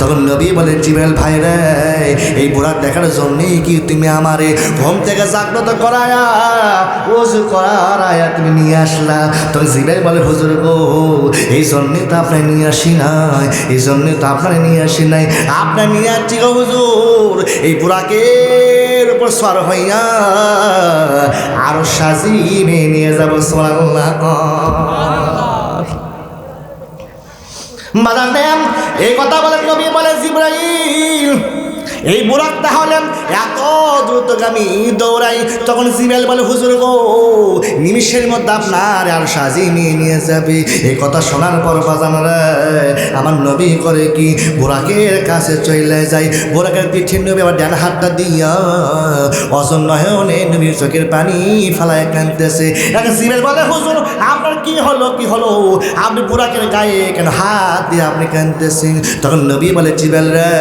তখন নবী বলে জিবরাইল ভাই রে, এই বুড়াক দেখার জন্যই কি তুমি আমারে ঘুম থেকে জাগ্রত করায়া ওযু করায়া তুমি নিয়ে আসলা? তখন জিবরাইল বলে হুজুর গো, এই জন্যই তো আপনার নিয়ে আসি নাই, এই জন্যই তো আপনার নিয়ে আসি নাই, আপনার নিয়ে আসছি গো হুজুর এই বুড়াকের উপর সওয়ার হইয়া আরো সাজিয়ে নিয়ে যাবো। সুবহানাল্লাহ। মাদান এই কথা বলে নবী বলে জিবরাইল এই বুরাক তাহলে এত দ্রুতগামী দৌড়াই। তখন জিবরাইল বলে হুজুর গো, নিমিষের মধ্যে আপনার আর সাজিয়ে নিয়ে যাবে। এই কথা শোনার পর বাজানরা আমার নবী করে কি বুরাকের কাছে চলে যায়। বুরাকের পিঠে নবী আবার ডান হাতটা দিয়া অজন নয়নে নবীর চোখের পানি ফেলায় কাঁদতেছে। এখন জিবরাইল বলে হুজুর আপনার কি হলো, কি হলো, আপনি বুরাকের গায়ে কেন হাত দিয়ে আপনি কাঁদতেছেন? তখন নবী বলে জিবরাইল রে,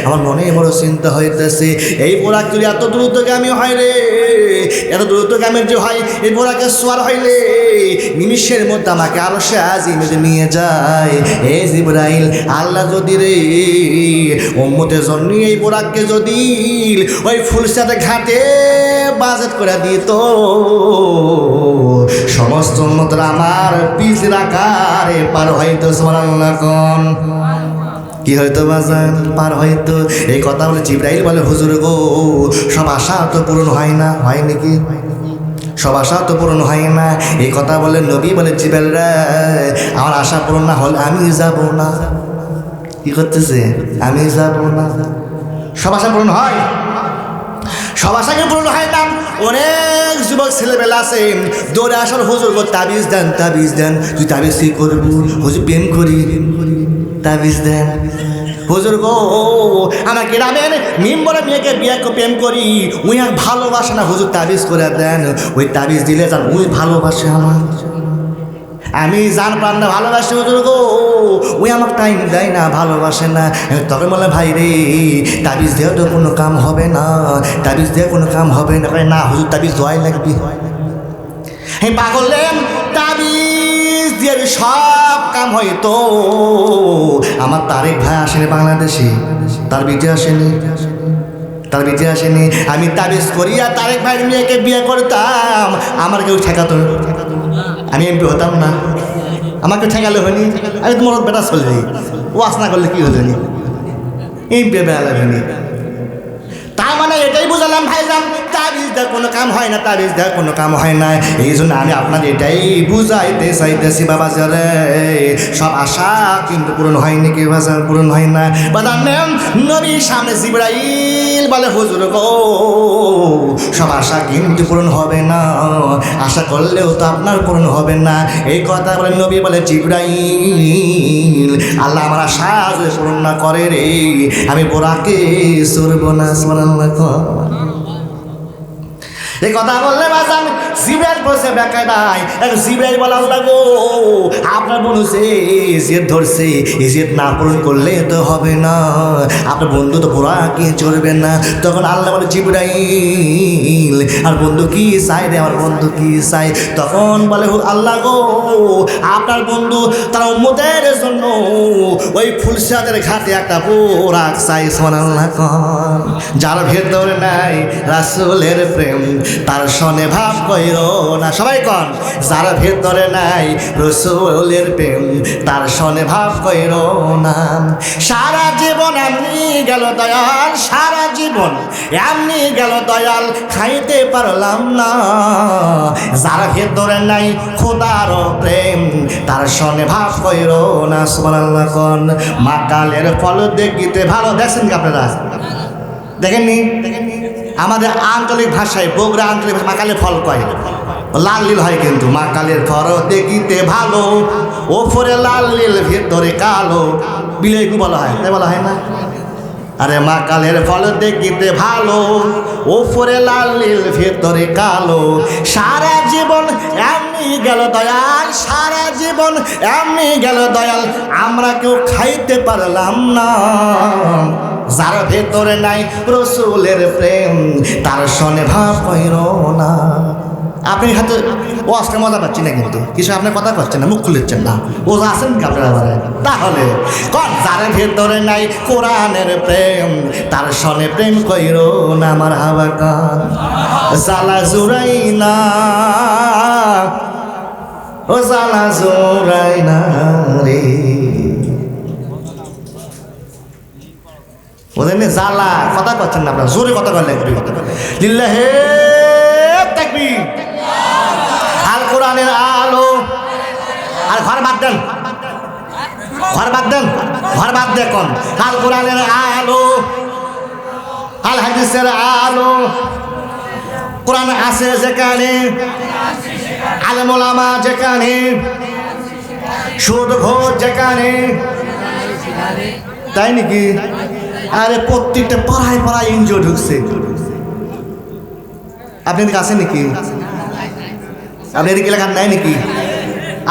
আমার মনে বড় চিন্তা হইতেছে, এই বুরাক যদি এত দ্রুতগামী হয় রে, এত দ্রুতগামী যে হয়, এই বুরাকে সোয়ার হইলে নিমিষের মধ্যে আমাকে আরো সাজিয়ে নিয়ে যায়। এই জিবরাইল আল্লাহ যদি রে উম্মতের জন্য এই বুরাককে যদি ওই ফুলসাতে ঘাটে বাজেট করে দিত, সমস্ত উম্মতরা আমার পিছের আকারে পার হইতো। সুবহানাল্লাহ। কোন কি হয়তো বাজান পার হয়তো। এই কথা বলে জিবরাইল বলে হুজুর গো, সব আশা তো পূরণ হয় না, হয় নাকি? সব আশা তো পূরণ হয় না। এই কথা বলে নবী বলে জিবরাইল রে, আমার আশা পূরণ না হলে আমি যাব না। কি করতেছে? আমি যাব না। সব আশা পূরণ হয়? সব আশাকে পূরণ হয় না। অনেক যুবক ছেলেবেলা আছে দৌড়ে আসার, হুজুর গো তাবিজ দেন, তাবিজ দেন। তুই তাবিজ কি করবো? হুজুর প্রেম করি, তাবিজ দেন। হুজুর গো আমার গ্রামের মেম্বরের মেয়েকে বিয়ে প্রেম করি, উই আর ভালোবাসে না, হুজুর তাবিজ করে দেন। ওই তাবিজ দিলে যান উই ভালোবাসে আমার, আমি জান প্রাণ না ভালোবাসি হুজুর গো, ওই আমার টাইম দেয় না, ভালোবাসে না। তবে বলে ভাই রে তাবিজ দেওয়া তো কোনো কাম হবে না, তাবিজ দেওয়া কোনো কাম হবে না। না হুজুর তাবিজ দেওয়াই লাগবে। হ্যাঁ পাগলেন তাবিজ দিয়ে সব কাম হয়তো। আমার তারেক ভাই আসেনি বাংলাদেশে, তার বিটে আসেনি, তার বিটে আসেনি। আমি তাবিজ করিয়া তারেক ভাইয়ের মেয়েকে বিয়ে করতাম, আমার কেউ ঠেকাতো, আমি এমপি হতাম না। আমাকে ঠেকালে হয়নি, আমি তো মরদ বেটা চলে যাই, ওয়াশ না করলে কি হলো নি, এমপি বেড়া হয়নি। তার মানে এটাই বুঝালাম ভাইজান, তাবিজ দেওয়ার কোনো কাম হয় না, তাবিজ দেওয়ার কোনো কাম হয় না। এই জন্য আমি আপনাদের এটাই বুঝাইতে চাইতেছি বাবা, যারে সব আশা কিন্তু পূরণ হয়নি, কি বাজার পূরণ হয় না। বাজান নবীর সামনে জিবরাইল বলে হুজুর গো, সব আশা কিন্তু পূরণ হবে না, আশা করলেও তো আপনার পূরণ হবে না। এই কথা বলে নবী বলে জিবরাইল আল্লাহ আমার আশা যদি পূরণ না করে রে, আমি বোরাকে চড়ব না। সুবহানাল্লাহ। এই কথা বললে বাজান জিবরাইল বসে বেকায়দায়। জিবরাইল বলা লাগো আপনার বন্ধু সে জেদ ধরছে, এই জেদ না পূরণ করলে তো হবে না, আপনার বন্ধু তো বোরাকে চড়বে না। তখন আল্লাহ বলে জিবরাইল আর বন্ধু কি চাই রে, আমার বন্ধু কি চাই? তখন বলে আল্লাহ গো আপনার বন্ধু তার উম্মতের জন্য ওই ফুলসাদের ঘাটে একটা বোরাক চাই। সুবহানাল্লাহ। যার ভেতরে নাই রাসূলের প্রেম তার সনে ভাব কইর না। সবাই কন, যার ভেতরে নাই রাসূলের প্রেম তার সনে ভাব কইর না। সারা জীবন এমনি গেল দয়াল, সারা জীবন এমনি গেল দয়াল, খাইতে পারলাম না। যার ভেতরে নাই খোদার প্রেম তার সনে ভাব কইর না। সুবহানাল্লাহ। কন মাকালের ফল দেখিতে ভালো। দেখছেন কি আপনারা? দেখেননি? আমাদের আঞ্চলিক ভাষায় বগুড়া আঞ্চলিক ভাষায় মাকালের ফল কয়, লাল নীল হয় কিন্তু। মাকালের ফল দেখিতে ভালো, ওপরে লাল নীল ভেতরে কালো, বিলেগু বলা হয়, তাই বলা হয় না? আরে মাকালের ফল দেখিতে ভালো, ওপরে লাল নীল ভেতরে কালো। সারা জীবন এমনি গেল দয়াল, সারা জীবন এমনি গেল দয়াল, আমরা কেউ খাইতে পারলাম না। যার ভেতরে নাই রাসূলের প্রেম তার সনে ভাব কইর না। আপনি হাতে ও আজকে মজা পাচ্ছি না, কিন্তু কিছু আপনার কথা করছেন না, মুখ খুলেছেন না, ও আছেন কি আপনারা? তাহলে কন যার ভেতরে নাই কোরআনের প্রেম তার সনে প্রেম কইরো না আমার হাওয়া কান জ্বালা জুড়াই না, ও জ্বালা জুড়াই না রে, ওদের জ্বালা কথা করছেন না আপনারা, জোরে কথা বললেন লিল্লাহে তাকবীর। আল কোরআনের আলো, আর ঘর বাদ দেন, ঘর বাদ দেন, ঘর বাদ দেখুন। আল কোরআনের আলো, আল হাদিসের আলো, কোরআন আছে যেখানে, আলেম ওলামা যেখানে, সুদ ঘোষ যেখানে, তাই নাকি? আরে প্রত্যেকটা পাড়ায় পাড়ায় এনজিও ঢুকছে। আপনি এদিকে আসেন নাকি? আপনি এদিকে এলাকার নাই নাকি?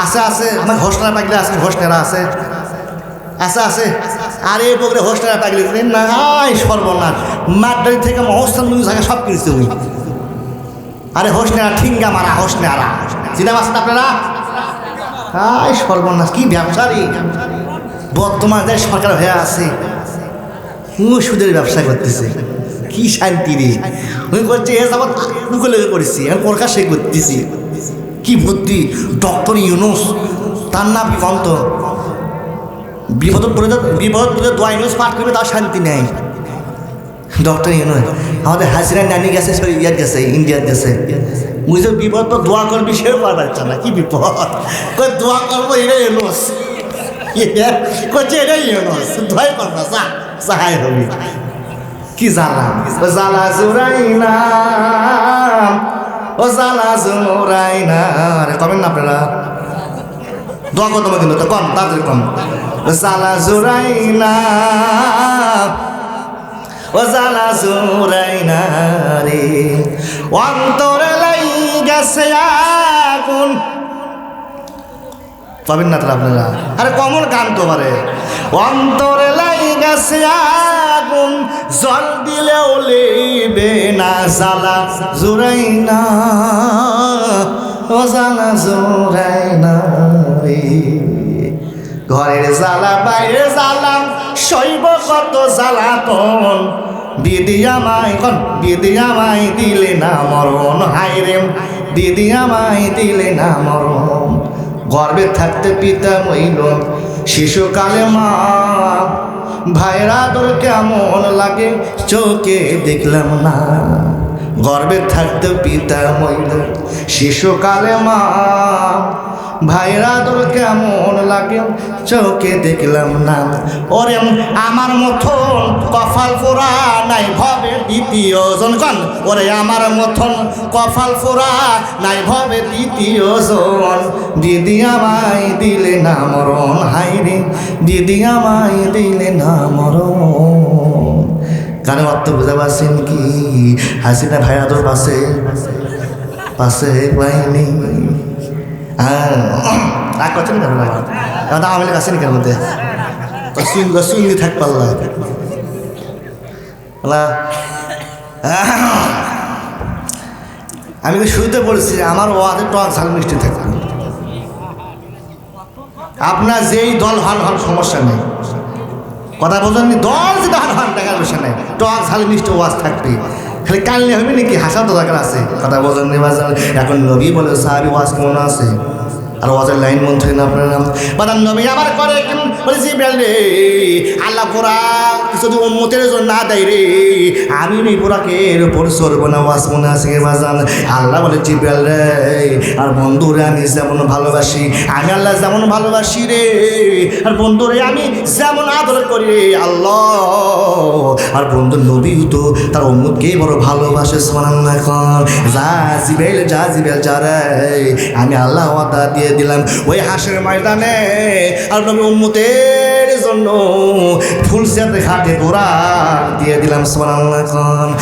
আছে আছে, আমার হোস্টেলার পাগলে আছে, হোস্টেলারা আছে, আছে আছে। আরে বকরে হোস্টেলার পাগলে না, হাই সর্বনাশ, মাঠবাড়ি থেকে মহস্থান থাকে সব কিনছে উনি। আরে হোস্টেলার ঠিঙ্গা মারা হোস্টেলারা চিনা আসেন আপনারা? হাই সর্বনাশ, কি ব্যবসারী বর্তমান যে সরকার হয়ে আছে, সুদের ব্যবসা করতেছে, কি শান্তি রে। ওই করছে এ যাবৎ মুখে করেছি, আমি প্রকাশে করতেছি, কি বুদ্ধি। ডক্টর ইউনুস তার নাম কি কন্ত, বিপদ পড়ে দোয়া ইউনুস পাঠ করবে তার শান্তি নেই। ডক্টর ইউনুস আমাদের হাজিরা নানি গেছে, ইয়ার গেছে, ইন্ডিয়ার গেছে, বুঝতে বিপদ তো দোয়া করবি, সেও পারবে না, কি বিপদ। দোয়া করবো এটা ইউনুস, করছে এটা ইউনুস, দোয়াই করবো সাহায় হবি। কি জ্বালা, ও জ্বালা জোড়াই না, ও জ্বালা জোড়াই না। আরে কবেন না আপনারা দোয়া করতে কিন্তু তো কম তাদের কম। ও জ্বালা জোড়াই না, ও জ্বালা জোড়াই না রে, অন্তরে লাই গেছে আগুন। পাবেন না তারা আপনারা? আরে কমন গান তো পারে। অন্তরে লাই গেছে আগুন, জল দিলেও লেবে না, জ্বালা জোড়াই না, ও জ্বালা জোড়াই না রে। ঘরের জ্বালা বাইরে জ্বালা, শৈব কত জ্বালাতন, দিদি আমায় কন, দিদি আমায় দিলে না মরণ, হাইরে দিদি আমায় দিলে না মরণ। গর্বে থাকতে পিতা মইল শিশুকালে মা, ভাইরা তোর কেমন লাগে চোখে দেখলাম না। গর্বে থাকতে পিতা মইল শিশুকালে মা, ভাইরা তোর কেমন লাগে চোখে দেখলাম না। ওরে আমার মতন কপাল পোড়া নাই ভবে দ্বিতীয় জন, কন ওরে আমার মতন কপাল পোড়া নাই ভবে দ্বিতীয় জন। দিদি আমায় দিলে না মরণ, হাইরে দিদি আমায় দিলে না মরণ। গানের অর্থ বুঝতে পারছেন কি? হাসিনা ভাইরা তোর পাশে পাশে পাইনি, রাগ করছেন কেন? আমি কাছে নিকের মধ্যে সুইঙ্গি থাক পাল্লা। আমি তো শুইতে বলছি আমার ওয়াদে টক ঝাল মিষ্টি থাকবে। আপনার যেই দল হন হন সমস্যা নেই, কথা বোঝেননি? দল যে দল হন টাকার বিষয় নেই, টক ঝাল মিষ্টি ওয়াজ থাকবে। খালি কানলে হবে নাকি? হাসার তো দরকার আছে, কথা বোঝেননি? এখন নবী বলে সাহাবি ওয়াজ কেমন আছে, আর ওয়াজের লাইন মন থাকে না আপনার নাম বাদাম নবী আমার করে বলেছি রে, আল্লাহ পোড়া যদি উম্মতের জন্য না দেয় রে, আমি এই পোড়াকের উপর সরব না। ওয়াজ মনে আছে বাজান? আল্লাহ বলে জিব্রাইল রে, আর বন্ধুরে আমি যেমন ভালোবাসি, আমি আল্লাহ যেমন ভালোবাসি রে, আর বন্ধুরে আমি যেমন আদর করি রে আল্লাহ, আর বন্ধু নবীও তো তার উম্মতকেই বড় ভালোবাসে। সুবহানাল্লাহ। এখন যা জিব্রাইল যা, জিব্রাইল যা রে, আমি আল্লাহ ওয়াদা দিয়ে দিলাম ওই হাসের ময়দানে, আর নবী উম্মতের জন্য ফুলসিরাতের ঘাটে ঘোড়া দিয়ে দিলাম। সুবহানাল্লাহ।